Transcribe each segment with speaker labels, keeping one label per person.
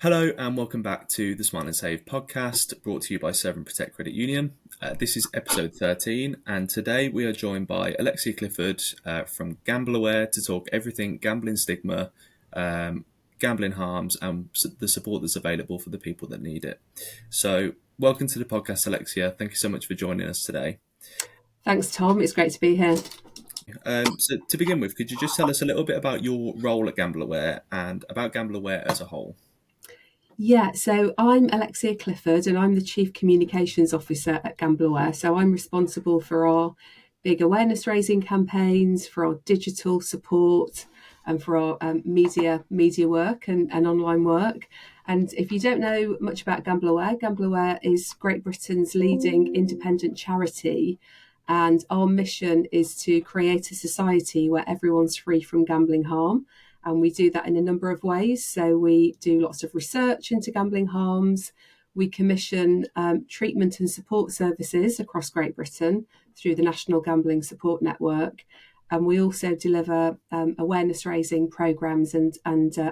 Speaker 1: Hello and welcome back to the Smile and Save podcast, brought to you by Serve and Protect Credit Union. This is episode 13, and today we are joined by Alexia Clifford from GambleAware to talk everything gambling stigma, gambling harms, and the support that's available for the people that need it. So, welcome to the podcast, Alexia. Thank you so much for joining us today.
Speaker 2: Thanks, Tom. It's great to be here.
Speaker 1: So, to begin with, could you just tell us a little bit about your role at GambleAware and about GambleAware as a whole?
Speaker 2: Yeah, so I'm Alexia Clifford and I'm the Chief Communications Officer at GambleAware. So I'm responsible for our big awareness raising campaigns, for our digital support and for our media work and online work. And if you don't know much about GambleAware is Great Britain's leading independent charity. And our mission is to create a society where everyone's free from gambling harm. And we do that in a number of ways. So we do lots of research into gambling harms. We commission treatment and support services across Great Britain through the National Gambling Support Network. And we also deliver awareness raising programmes and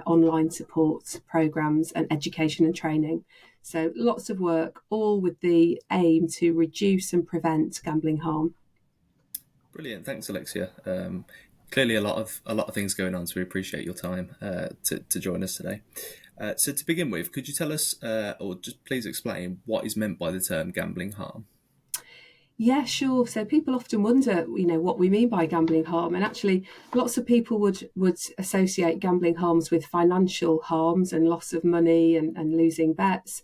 Speaker 2: online support programmes and education and training. So lots of work, all with the aim to reduce and prevent gambling harm.
Speaker 1: Brilliant. Thanks, Alexia. Clearly a lot of things going on, so we appreciate your time to join us today. So to begin with, could you tell us, or just please explain, what is meant by the term gambling harm?
Speaker 2: Yeah, sure. So people often wonder, what we mean by gambling harm, and actually lots of people would associate gambling harms with financial harms and loss of money and losing bets.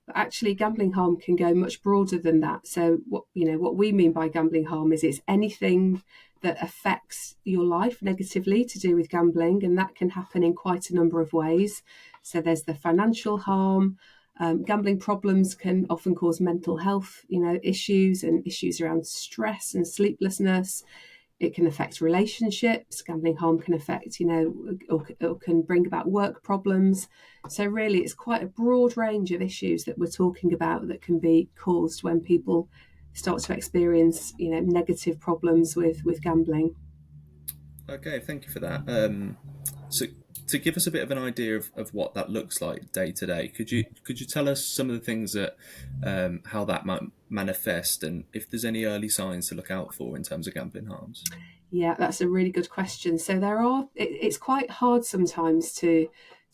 Speaker 2: But actually, gambling harm can go much broader than that. So what we mean by gambling harm is it's anything that affects your life negatively to do with gambling, and that can happen in quite a number of ways. So there's the financial harm. Gambling problems can often cause mental health, issues and issues around stress and sleeplessness. It can affect relationships. Gambling harm can affect, or can bring about work problems. So really, it's quite a broad range of issues that we're talking about that can be caused when people start to experience, negative problems with gambling.
Speaker 1: Okay, thank you for that. So to give us a bit of an idea of what that looks like day to day, could you tell us some of the things that how that might manifest, and if there's any early signs to look out for in terms of gambling harms?
Speaker 2: Yeah, that's a really good question. So it's quite hard sometimes to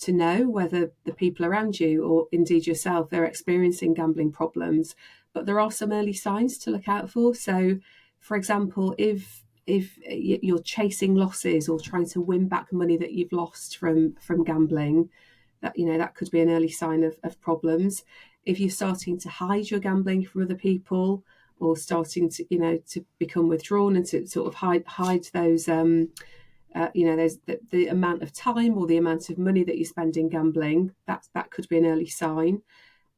Speaker 2: know whether the people around you or indeed yourself are experiencing gambling problems, but there are some early signs to look out for. So, for example, if you're chasing losses or trying to win back money that you've lost from gambling, that could be an early sign of problems. If you're starting to hide your gambling from other people, or starting to to become withdrawn and to sort of hide those the amount of time or the amount of money that you spend in gambling, that could be an early sign.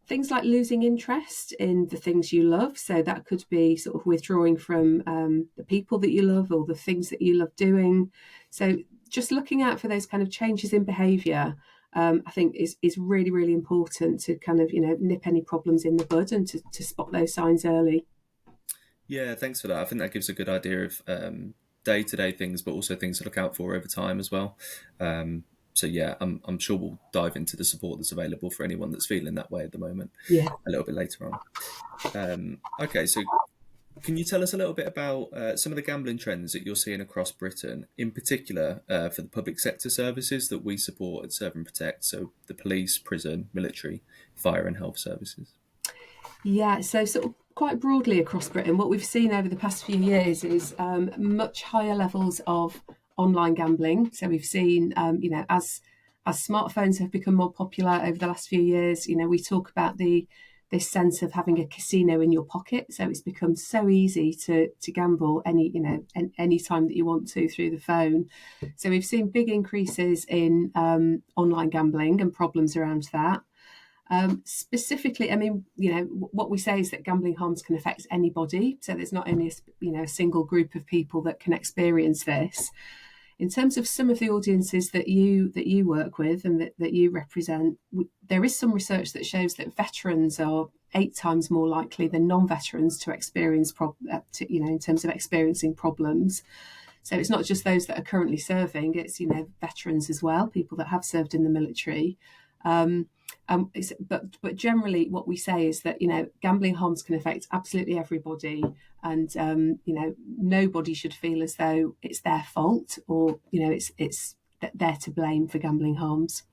Speaker 2: Things like losing interest in the things you love, so that could be sort of withdrawing from the people that you love or the things that you love doing. So just looking out for those kind of changes in behaviour, I think is really, really important to kind of nip any problems in the bud and to spot those signs early.
Speaker 1: Yeah, thanks for that. I think that gives a good idea of day-to-day things, but also things to look out for over time as well. So yeah, I'm sure we'll dive into the support that's available for anyone that's feeling that way at the moment.
Speaker 2: Yeah.
Speaker 1: A little bit later on. Okay, so can you tell us a little bit about some of the gambling trends that you're seeing across Britain, in particular for the public sector services that we support at Serve and Protect, so the police, prison, military, fire and health services?
Speaker 2: Yeah, so sort of quite broadly across Britain, what we've seen over the past few years is much higher levels of online gambling. So we've seen, as smartphones have become more popular over the last few years, we talk about this sense of having a casino in your pocket. So it's become so easy to gamble any time that you want to through the phone. So we've seen big increases in online gambling and problems around that. Specifically, what we say is that gambling harms can affect anybody. So there's not only a single group of people that can experience this. In terms of some of the audiences that you work with and that you represent, there is some research that shows that veterans are 8 times more likely than non-veterans to experience in terms of experiencing problems. So it's not just those that are currently serving; it's veterans as well, people that have served in the military. But generally, what we say is that gambling harms can affect absolutely everybody, and nobody should feel as though it's their fault, or it's they're to blame for gambling harms.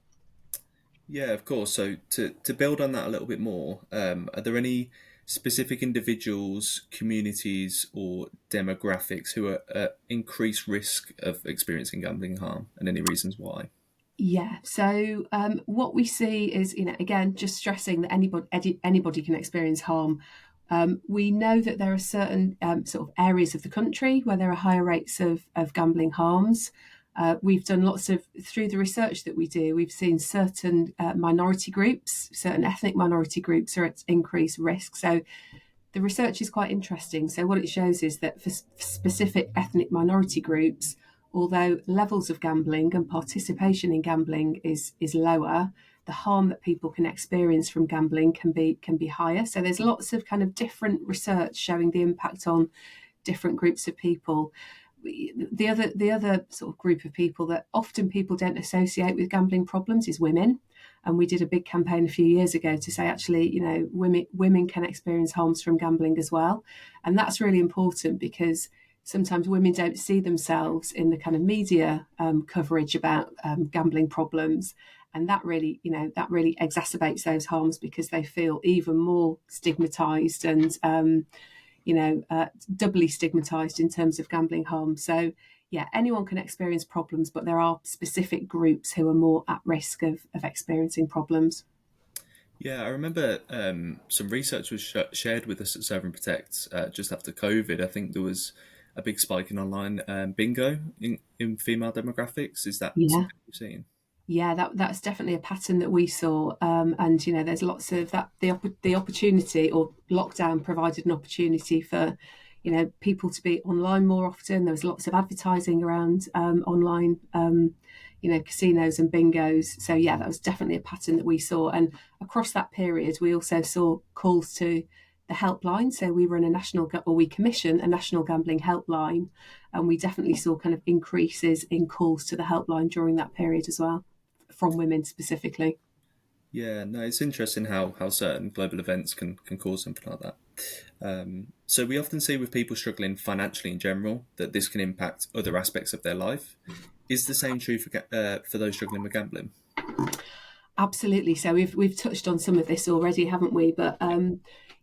Speaker 1: Yeah, of course. So to build on that a little bit more, are there any specific individuals, communities, or demographics who are at increased risk of experiencing gambling harm, and any reasons why?
Speaker 2: Yeah. So what we see is, again, just stressing that anybody can experience harm. We know that there are certain sort of areas of the country where there are higher rates of gambling harms. We've done through the research that we do, we've seen certain minority groups, certain ethnic minority groups are at increased risk. So the research is quite interesting. So what it shows is that for specific ethnic minority groups, although levels of gambling and participation in gambling is lower, the harm that people can experience from gambling can be higher. So there's lots of kind of different research showing the impact on different groups of people. The other sort of group of people that often people don't associate with gambling problems is women. And we did a big campaign a few years ago to say, actually, women can experience harms from gambling as well. And that's really important, because sometimes women don't see themselves in the kind of media coverage about gambling problems. And that really exacerbates those harms, because they feel even more stigmatized and doubly stigmatized in terms of gambling harm. So yeah, anyone can experience problems, but there are specific groups who are more at risk of experiencing problems.
Speaker 1: Yeah, I remember some research was shared with us at Serve and Protect just after COVID. I think there was a big spike in online bingo in female demographics. Is that
Speaker 2: Yeah.
Speaker 1: something you've seen?
Speaker 2: Yeah, that's definitely a pattern that we saw, and there's lots of that. The opportunity, or lockdown provided an opportunity for people to be online more often. There was lots of advertising around online, casinos and bingos. So yeah, that was definitely a pattern that we saw. And across that period, we also saw calls to the helpline. So we commission a national gambling helpline, and we definitely saw kind of increases in calls to the helpline during that period as well, from women specifically.
Speaker 1: Yeah, no, it's interesting how certain global events can cause something like that. So we often see with people struggling financially in general that this can impact other aspects of their life. Is the same true for those struggling with gambling?
Speaker 2: Absolutely. So we've touched on some of this already, haven't we? But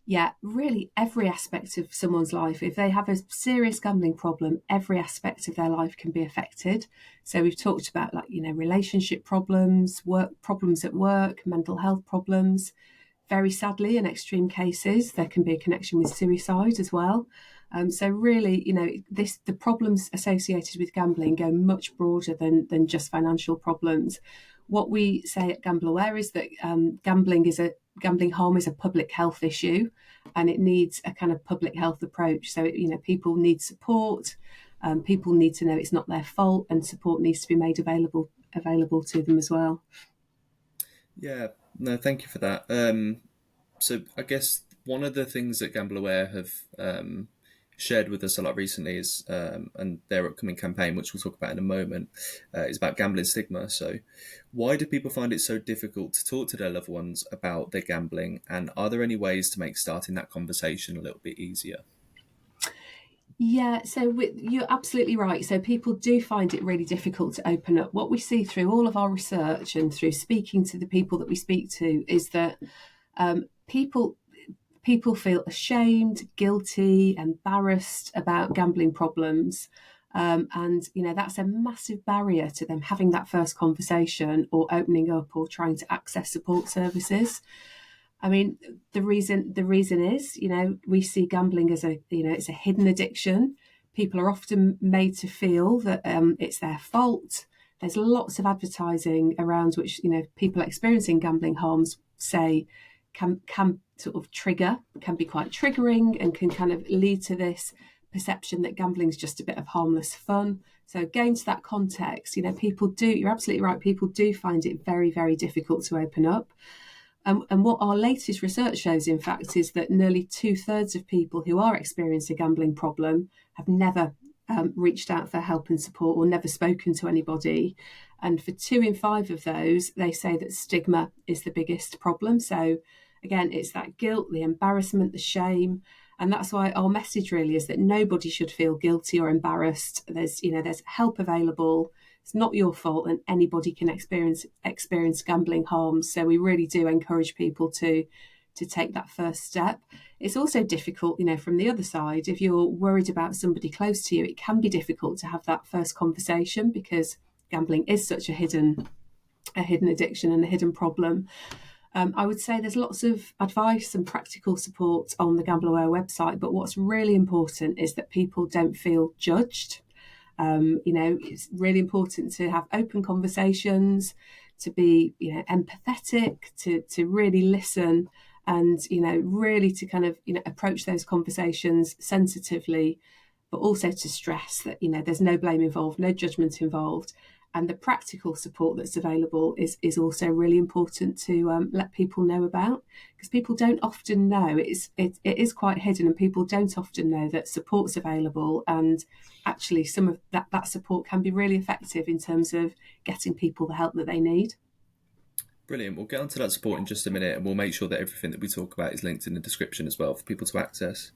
Speaker 2: yeah, really every aspect of someone's life. If they have a serious gambling problem, every aspect of their life can be affected. So we've talked about relationship problems, work problems at work, mental health problems. Very sadly, in extreme cases, there can be a connection with suicide as well. So really, the problems associated with gambling go much broader than just financial problems. What we say at GambleAware is that gambling harm is a public health issue, and it needs a kind of public health approach. So people need support. People need to know it's not their fault, and support needs to be made available to them as well.
Speaker 1: Yeah, no, thank you for that. So I guess one of the things that GambleAware have shared with us a lot recently is, and their upcoming campaign, which we'll talk about in a moment, is about gambling stigma. So why do people find it so difficult to talk to their loved ones about their gambling? And are there any ways to make starting that conversation a little bit easier?
Speaker 2: Yeah, so you're absolutely right. So people do find it really difficult to open up. What we see through all of our research and through speaking to the people that we speak to is that people feel ashamed, guilty, embarrassed about gambling problems. And that's a massive barrier to them having that first conversation, or opening up, or trying to access support services. I mean, the reason is, we see gambling as it's a hidden addiction. People are often made to feel that it's their fault. There's lots of advertising around which, people experiencing gambling harms say can sort of can be quite triggering, and can kind of lead to this perception that gambling is just a bit of harmless fun. So again, to that context, you're absolutely right, people do find it very, very difficult to open up. And what our latest research shows, in fact, is that nearly 2/3 of people who are experiencing a gambling problem have never reached out for help and support or never spoken to anybody. And for 2 in 5 of those, they say that stigma is the biggest problem. So again, it's that guilt, the embarrassment, the shame. And that's why our message really is that nobody should feel guilty or embarrassed. There's help available. It's not your fault, and anybody can experience gambling harms. So we really do encourage people to take that first step. It's also difficult, from the other side. If you're worried about somebody close to you, it can be difficult to have that first conversation because gambling is such a hidden addiction and a hidden problem. I would say there's lots of advice and practical support on the GambleAware website, but what's really important is that people don't feel judged. It's really important to have open conversations, to be, empathetic, to really listen, and, really to kind of, approach those conversations sensitively, but also to stress that, there's no blame involved, no judgment involved. And the practical support that's available is also really important to let people know about, because people don't often know. It is quite hidden, and people don't often know that support's available. And actually, some of that support can be really effective in terms of getting people the help that they need.
Speaker 1: Brilliant. We'll get onto that support in just a minute, and we'll make sure that everything that we talk about is linked in the description as well for people to access.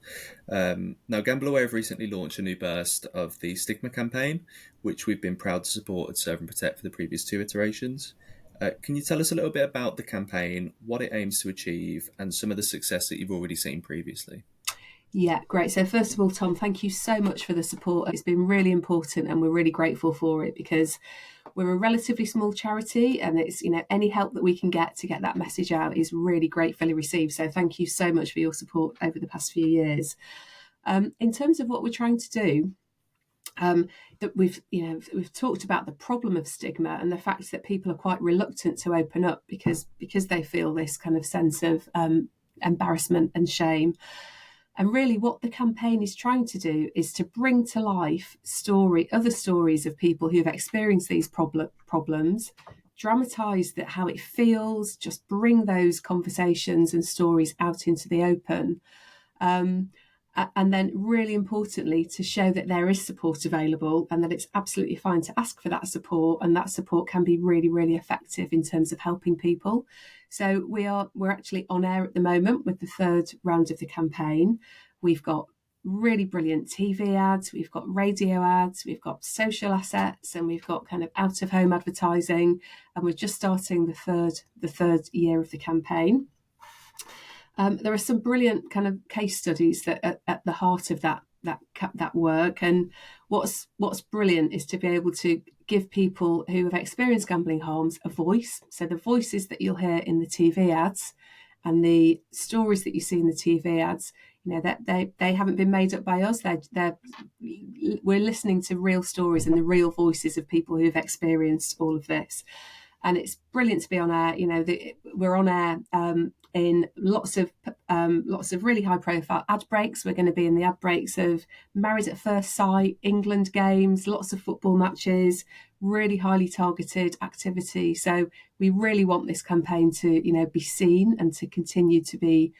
Speaker 1: Now, GambleAware have recently launched a new burst of the Stigma campaign, which we've been proud to support at Serve and Protect for the previous 2 iterations. Can you tell us a little bit about the campaign, what it aims to achieve, and some of the success that you've already seen previously?
Speaker 2: Yeah, great. So first of all, Tom, thank you so much for the support. It's been really important, and we're really grateful for it, because we're a relatively small charity, and it's, any help that we can get to get that message out is really gratefully received. So thank you so much for your support over the past few years. In terms of what we're trying to do, that we've talked about the problem of stigma and the fact that people are quite reluctant to open up because they feel this kind of sense of embarrassment and shame. And really what the campaign is trying to do is to bring to life other stories of people who've experienced these problems, dramatise how it feels, just bring those conversations and stories out into the open. And then really importantly, to show that there is support available and that it's absolutely fine to ask for that support, and that support can be really, really effective in terms of helping people. So we're actually on air at the moment with the 3rd round of the campaign. We've got really brilliant TV ads, we've got radio ads, we've got social assets, and we've got kind of out-of-home advertising, and we're just starting the third year of the campaign. There are some brilliant kind of case studies that are at the heart of that work. And what's brilliant is to be able to give people who have experienced gambling harms a voice. So the voices that you'll hear in the TV ads and the stories that you see in the TV ads, that they haven't been made up by us. We're listening to real stories and the real voices of people who've experienced all of this. And it's brilliant to be on air. We're on air in lots of really high profile ad breaks. We're going to be in the ad breaks of Married at First Sight, England games, lots of football matches, really highly targeted activity. So we really want this campaign to, be seen and to continue to be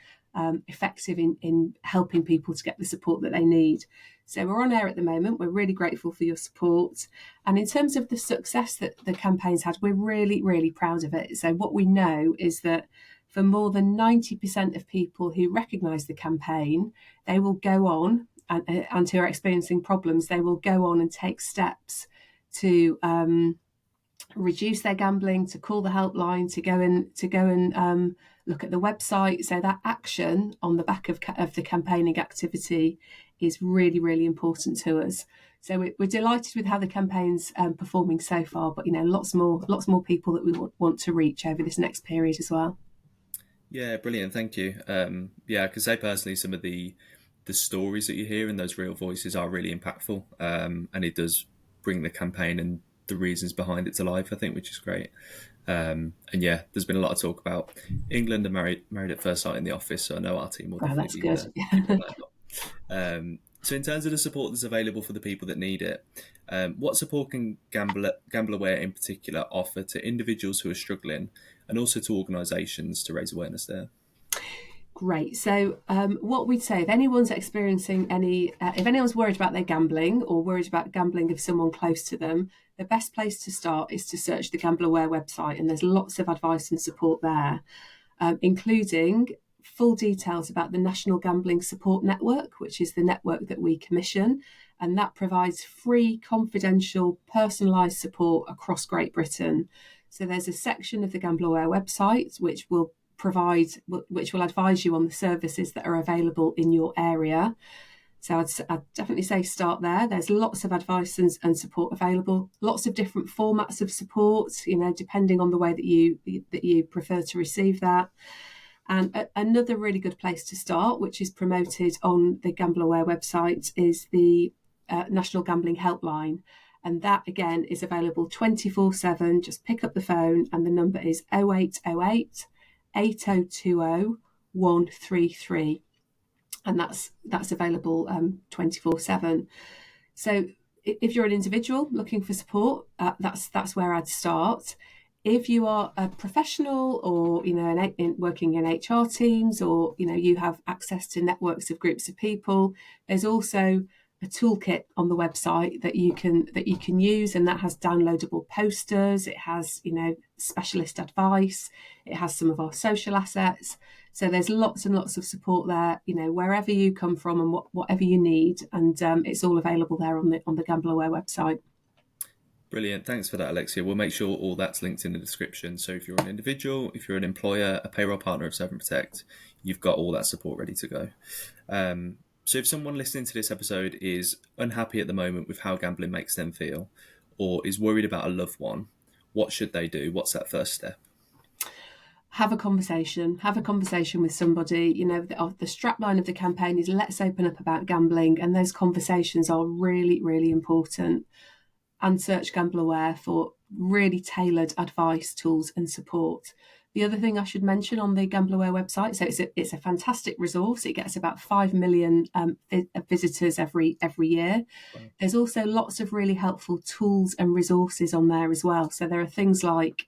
Speaker 2: effective in helping people to get the support that they need. So we're on air at the moment. We're really grateful for your support. And in terms of the success that the campaign's had, we're really, really proud of it. So what we know is that for more than 90% of people who recognise the campaign, they will go on and who are experiencing problems, they will go on and take steps to reduce their gambling, to call the helpline, to go and look at the website. So that action on the back of the campaigning activity is really, really important to us. So we're delighted with how the campaign's performing so far, but lots more people that we want to reach over this next period as well.
Speaker 1: Yeah, brilliant. Thank you. I can say personally, some of the stories that you hear and those real voices are really impactful, and it does bring the campaign and the reasons behind it to life, I think, which is great. And yeah, there's been a lot of talk about England and married at first sight in the office, so I know our team will definitely
Speaker 2: that's
Speaker 1: good. So in terms of the support that's available for the people that need it, what support can GambleAware in particular offer to individuals who are struggling, and also to organisations to raise awareness there?
Speaker 2: Great. So, what we'd say, if anyone's experiencing if anyone's worried about their gambling or worried about gambling of someone close to them, the best place to start is to search the GambleAware website, and there's lots of advice and support there, including full details about the National Gambling Support Network, which is the network that we commission, and that provides free, confidential, personalised support across Great Britain. So there's a section of the GambleAware website which will advise you on the services that are available in your area. So I'd definitely say start there. There's lots of advice and support available, lots of different formats of support, depending on the way that you prefer to receive that. And another really good place to start, which is promoted on the GambleAware website, is the National Gambling Helpline. And that, again, is available 24/7. Just pick up the phone, and the number is 0808 8020 133. And that's available 24/7. So if you're an individual looking for support, that's where I'd start. If you are a professional or working in HR teams, or you have access to networks of groups of people, there's also a toolkit on the website that you can use, and that has downloadable posters. It has specialist advice. It has some of our social assets. So there's lots and lots of support there. Wherever you come from and whatever you need, and it's all available there on the GambleAware website.
Speaker 1: Brilliant. Thanks for that, Alexia. We'll make sure all that's linked in the description. So if you're an individual, if you're an employer, a payroll partner of Severn Protect, you've got all that support ready to go. So if someone listening to this episode is unhappy at the moment with how gambling makes them feel, or is worried about a loved one, what should they do? What's that first step?
Speaker 2: Have a conversation with somebody. The strapline of the campaign is let's open up about gambling, and those conversations are really, really important. And search GambleAware for really tailored advice, tools and support. The other thing I should mention on the GambleAware website, so it's a fantastic resource. It gets about 5 million visitors every year. Wow. There's also lots of really helpful tools and resources on there as well. So there are things like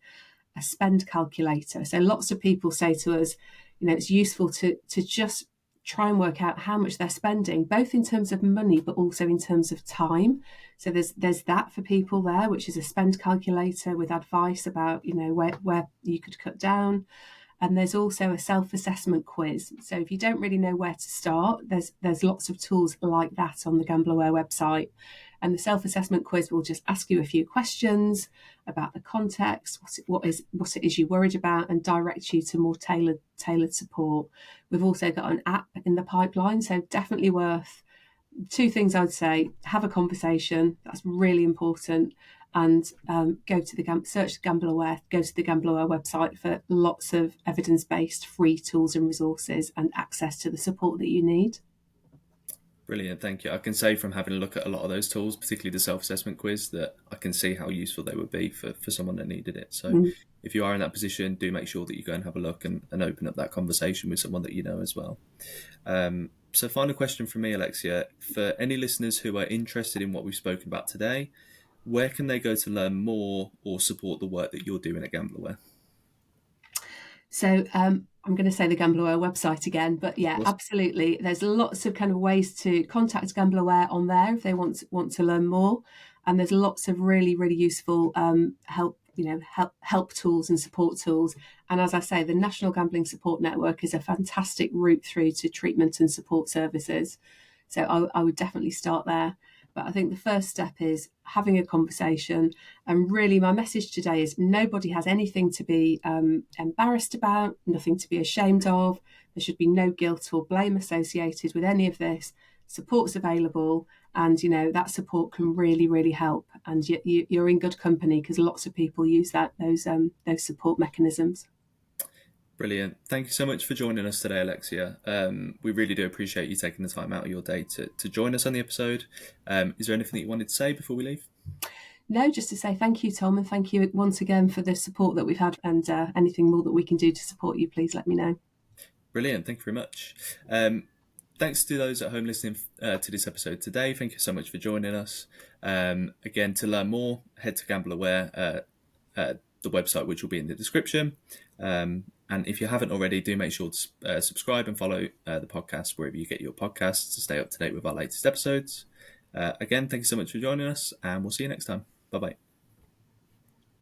Speaker 2: a spend calculator. So lots of people say to us, it's useful to just try and work out how much they're spending, both in terms of money, but also in terms of time. So there's that for people there, which is a spend calculator with advice about, where you could cut down. And there's also a self-assessment quiz. So if you don't really know where to start, there's lots of tools like that on the GambleAware website. And the self-assessment quiz will just ask you a few questions about the context, what it is you're worried about, and direct you to more tailored support. We've also got an app in the pipeline, so definitely worth. Two things I'd say: have a conversation, that's really important, and search GambleAware, go to the GambleAware website for lots of evidence-based free tools and resources and access to the support that you need.
Speaker 1: Brilliant, thank you. I can say from having a look at a lot of those tools, particularly the self-assessment quiz, that I can see how useful they would be for someone that needed it. So if you are in that position, do make sure that you go and have a look and open up that conversation with someone that you know as well. So final question from me, Alexia. For any listeners who are interested in what we've spoken about today, where can they go to learn more or support the work that you're doing at GambleAware?
Speaker 2: So I'm going to say the GambleAware website again, but yeah, absolutely. There's lots of kind of ways to contact GambleAware on there if they want to learn more, and there's lots of really, really useful help tools and support tools. And as I say, the National Gambling Support Network is a fantastic route through to treatment and support services. So I would definitely start there. But I think the first step is having a conversation. And really, my message today is nobody has anything to be embarrassed about, nothing to be ashamed of. There should be no guilt or blame associated with any of this. Support's available, and that support can really, really help. And you're in good company, because lots of people use those support mechanisms.
Speaker 1: Brilliant. Thank you so much for joining us today, Alexia. We really do appreciate you taking the time out of your day to join us on the episode. Is there anything that you wanted to say before we leave?
Speaker 2: No, just to say thank you, Tom, and thank you once again for the support that we've had, and anything more that we can do to support you, please let me know.
Speaker 1: Brilliant. Thank you very much. Thanks to those at home listening to this episode today. Thank you so much for joining us. Again, to learn more, head to GambleAware, the website, which will be in the description. And if you haven't already, do make sure to subscribe and follow the podcast wherever you get your podcasts to stay up to date with our latest episodes. Again, thank you so much for joining us, and we'll see you next time. Bye-bye.